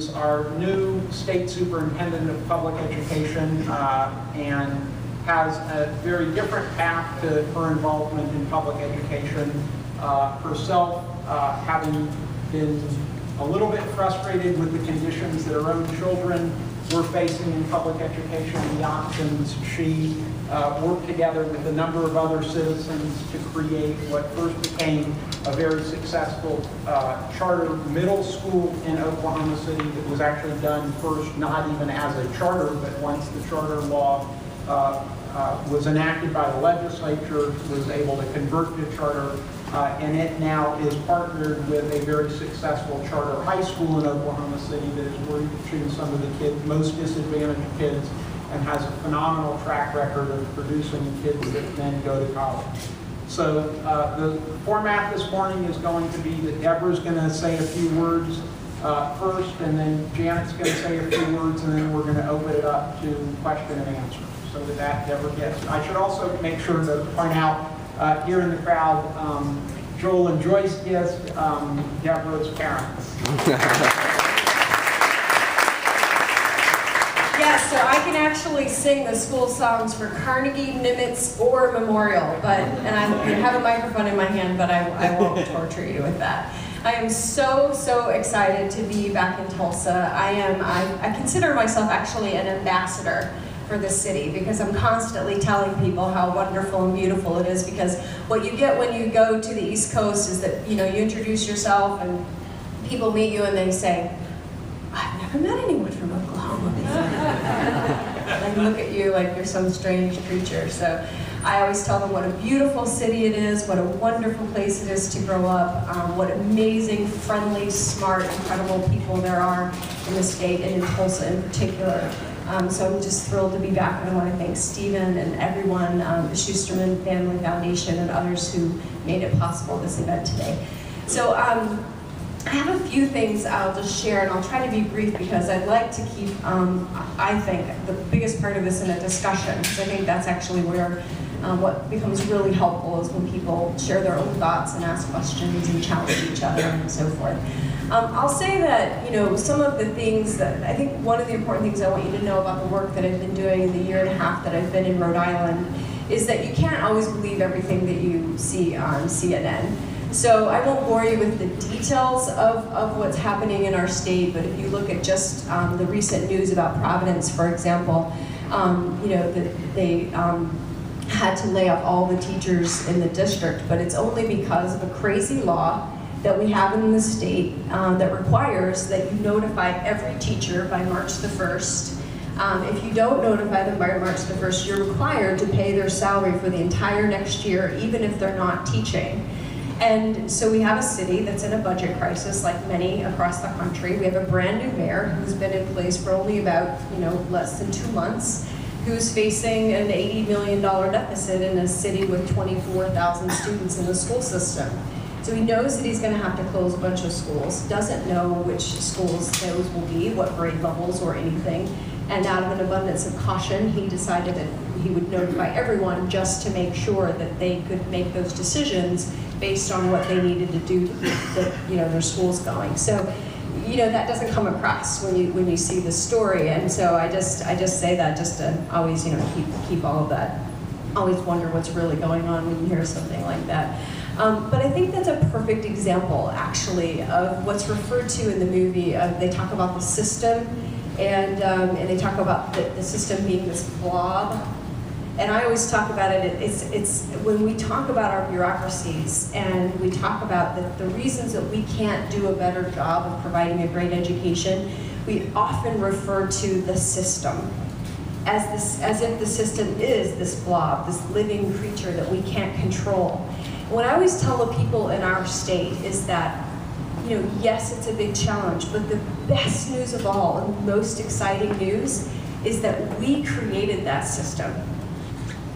is our new state superintendent of public education and has a very different path to her involvement in public education. Herself having been a little bit frustrated with the conditions that her own children were facing in public education, the options, she worked together with a number of other citizens to create what first became a very successful charter middle school in Oklahoma City that was actually done first not even as a charter, but once the charter law was enacted by the legislature, was able to convert to charter, and it now is partnered with a very successful charter high school in Oklahoma City that is reaching some of the most disadvantaged kids and has a phenomenal track record of producing kids that then go to college. So the format this morning is going to be that Deborah's going to say a few words first, and then Janet's going to say a few words, and then we're going to open it up to question and answer. So with that, Deborah gets. I should also make sure to point out here in the crowd, Joel and Joyce Gist, Deborah's parents. Yes, so I can actually sing the school songs for Carnegie, Nimitz, or Memorial, and I have a microphone in my hand, but I won't torture you with that. I am so excited to be back in Tulsa. I consider myself actually an ambassador for this city because I'm constantly telling people how wonderful and beautiful it is, because what you get when you go to the East Coast is that, you introduce yourself and people meet you and they say, I've never met anyone from Oklahoma before. They look at you like you're some strange creature. So I always tell them what a beautiful city it is, what a wonderful place it is to grow up, what amazing, friendly, smart, incredible people there are in the state and in Tulsa in particular. So I'm just thrilled to be back, and I want to thank Stephen and everyone, the Schusterman Family Foundation and others who made it possible, this event today. So I have a few things I'll just share, and I'll try to be brief because I'd like to keep, I think, the biggest part of this in a discussion, because I think that's actually where what becomes really helpful is when people share their own thoughts and ask questions and challenge each other and so forth. I'll say that, some of the things that, I think one of the important things I want you to know about the work that I've been doing in the year and a half that I've been in Rhode Island is that you can't always believe everything that you see on CNN. So I won't bore you with the details of what's happening in our state, but if you look at just the recent news about Providence, for example, they had to lay off all the teachers in the district, but it's only because of a crazy law that we have in the state that requires that you notify every teacher by March the 1st. If you don't notify them by March the 1st, you're required to pay their salary for the entire next year, even if they're not teaching. And so we have a city that's in a budget crisis, like many across the country. We have a brand new mayor who's been in place for only about less than 2 months, who's facing an $80 million deficit in a city with 24,000 students in the school system. So he knows that he's going to have to close a bunch of schools, doesn't know which schools those will be, what grade levels or anything, and out of an abundance of caution, he decided that he would notify everyone just to make sure that they could make those decisions based on what they needed to do to keep their schools going. So, that doesn't come across when you see the story, and so I just say that just to always keep all of that. Always wonder what's really going on when you hear something like that. But I think that's a perfect example, actually, of what's referred to in the movie. They talk about the system, and they talk about the system being this blob. And I always talk about it, it's when we talk about our bureaucracies and we talk about the reasons that we can't do a better job of providing a great education, we often refer to the system as if the system is this blob, this living creature that we can't control. What I always tell the people in our state is that, yes, it's a big challenge, but the best news of all and most exciting news is that we created that system,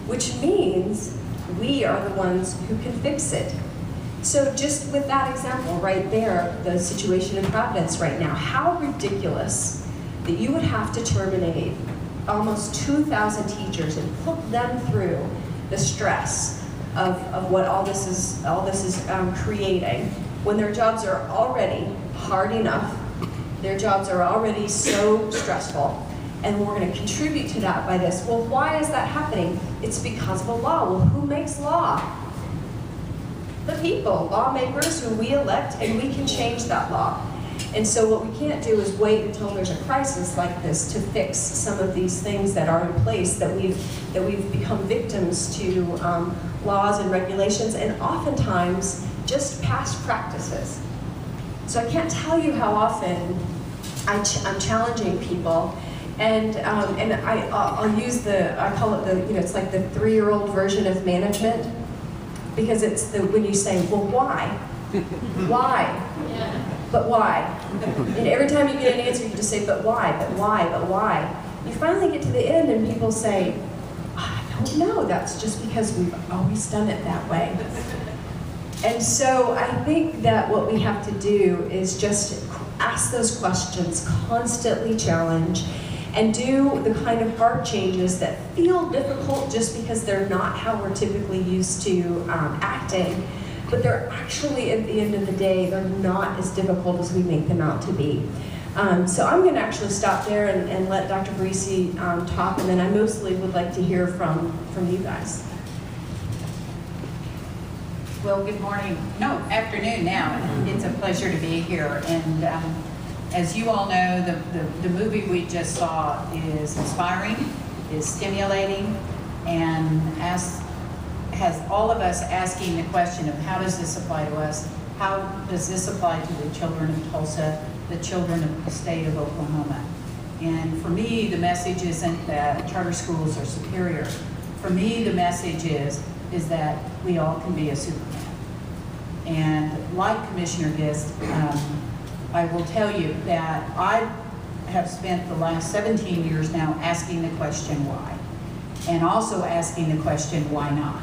which means we are the ones who can fix it. So just with that example right there, the situation in Providence right now, how ridiculous that you would have to terminate almost 2,000 teachers and put them through the stress of what all this is creating when their jobs are already hard enough Their jobs are already so stressful, and we're going to contribute to that by this. Well, why is that happening? It's because of a law. Well, who makes law? The people, lawmakers who we elect, and we can change that law. And so what we can't do is wait until there's a crisis like this to fix some of these things that are in place that we've become victims to laws and regulations, and oftentimes just past practices. So I can't tell you how often I'm challenging people, and I'll use I call it it's like the 3-year-old version of management, because it's when you say, well, why? Why? Yeah. But why? And every time you get an answer, you just say, but why, but why, but why? You finally get to the end and people say, I don't know, that's just because we've always done it that way. And so I think that what we have to do is just ask those questions, constantly challenge, and do the kind of hard changes that feel difficult just because they're not how we're typically used to acting. But they're actually, at the end of the day, they're not as difficult as we make them out to be. So I'm going to actually stop there and let Dr. Barisi talk, and then I mostly would like to hear from you guys. Well, good morning. No, afternoon now. It's a pleasure to be here. And as you all know, the movie we just saw is inspiring, is stimulating, and has all of us asking the question of how does this apply to us? How does this apply to the children of Tulsa, the children of the state of Oklahoma? And for me, the message isn't that charter schools are superior. For me, the message is that we all can be a Superman. And like Commissioner Gist, I will tell you that I have spent the last 17 years now asking the question why, and also asking the question why not.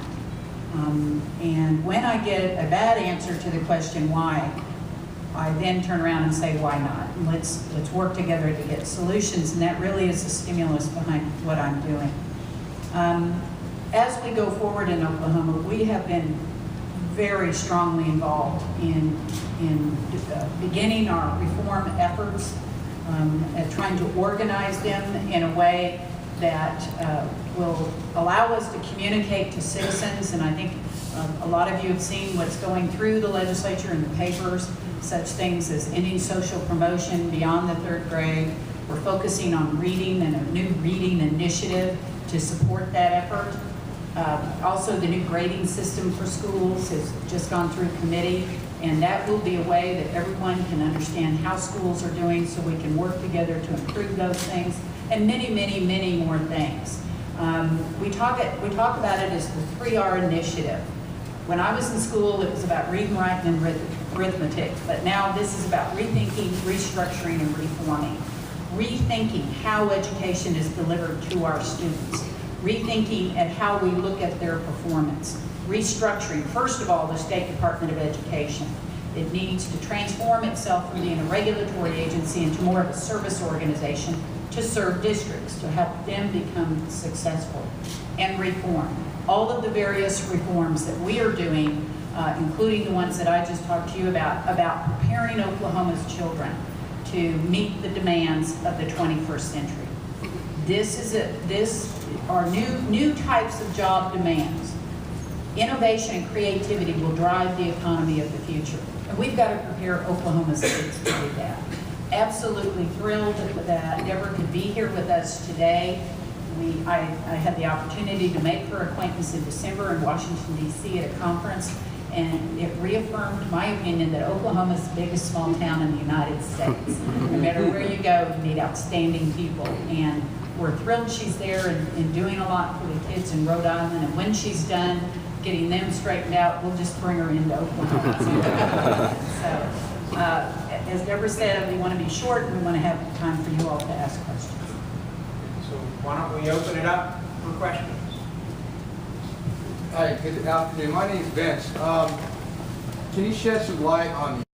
And when I get a bad answer to the question why, I then turn around and say why not? And let's work together to get solutions, and that really is the stimulus behind what I'm doing. As we go forward in Oklahoma, we have been very strongly involved in beginning our reform efforts, and trying to organize them in a way that will allow us to communicate to citizens. And I think a lot of you have seen what's going through the legislature and the papers, such things as ending social promotion beyond the 3rd grade. We're focusing on reading and a new reading initiative to support that effort. Also, the new grading system for schools has just gone through committee, and that will be a way that everyone can understand how schools are doing so we can work together to improve those things, and many, many, many more things. We talk about it as the 3R initiative. When I was in school, it was about reading, writing, and arithmetic, but now this is about rethinking, restructuring, and reforming. Rethinking how education is delivered to our students. Rethinking at how we look at their performance. Restructuring, first of all, the State Department of Education. It needs to transform itself from being a regulatory agency into more of a service organization to serve districts, to help them become successful. And reform. All of the various reforms that we are doing, including the ones that I just talked to you about preparing Oklahoma's children to meet the demands of the 21st century. This are new types of job demands. Innovation and creativity will drive the economy of the future. And we've got to prepare Oklahoma's kids to do that. Absolutely thrilled that Deborah could be here with us today. I had the opportunity to make her acquaintance in December in Washington, D.C. at a conference, and it reaffirmed my opinion that Oklahoma is the biggest small town in the United States. No matter where you go, you meet outstanding people, and we're thrilled she's there and doing a lot for the kids in Rhode Island, and when she's done getting them straightened out, we'll just bring her into Oklahoma. So, as Deborah said, we want to be short, and we want to have time for you all to ask questions. So why don't we open it up for questions? Hi, good afternoon. My name is Vince. Can you shed some light on